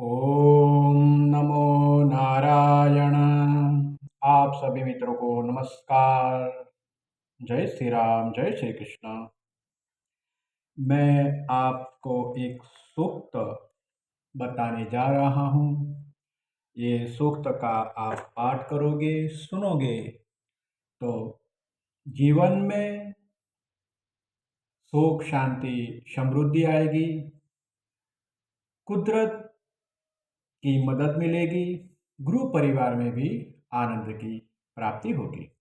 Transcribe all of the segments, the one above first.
ओम नमो नारायण। आप सभी मित्रों को नमस्कार। जय श्री राम, जय श्री कृष्ण। मैं आपको एक सूक्त बताने जा रहा हूँ। ये सूक्त का आप पाठ करोगे, सुनोगे तो जीवन में सुख, शांति, समृद्धि आएगी। कुदरत की मदद मिलेगी। गुरु परिवार में भी आनंद की प्राप्ति होगी।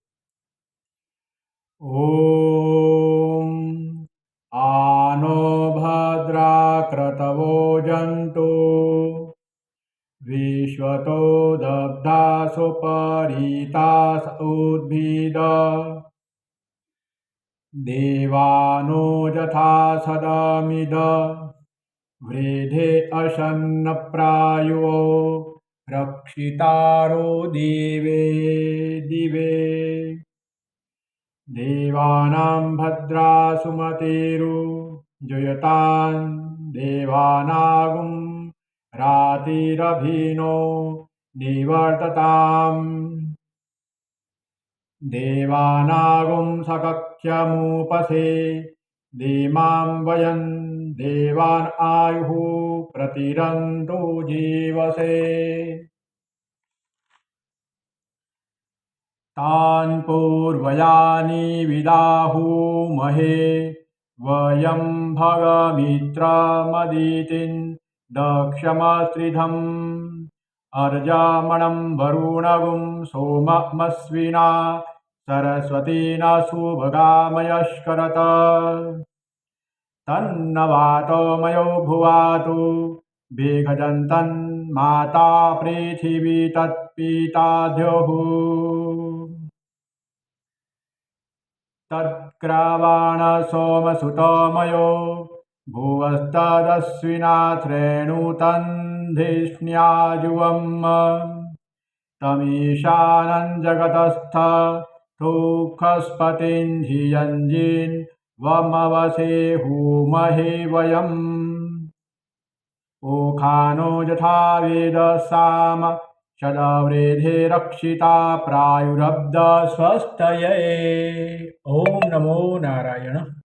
ॐ आनो भद्रा क्रतवो जन्तु विश्वतो दग्धा सुपरीतास उद्भिद देवानो यथा सदमिद वृधे असन्नप्रायो रक्षितारो दिवे दिवे देवानां भद्रा सुमतिरु जयतां देवानागुं रातिरभिनो निवर्तताम् देवानागुं सकख्यमुपसे धीमां वयं देवान् आयुः प्रतिरन्तु जीवसे तान् पूर्वयानि विदाहुमहे वयं भगमित्रमदितिं दक्षमस्त्रिधम् अर्जामणं वरुणगुं सोममस्विना सरस्वतीना सुभगामयस्करत तन्नवातमयो भुवातु वेगजन्तन्माता पृथिवी तत्पिता द्यौः तत्क्रवाण सोमसुतमयो भुवस्तदश्विना श्रेणुतन्धिष्ण्याजुवम् तमीशानं जगतस्थ दुःखस्पतिं धियञ्जीन् वमवसे हूमहे वयम् ओखानो यथा वेदसाम सदवृधे रक्षिता प्रायुरब्ध स्वस्तये। ओम नमो नारायण।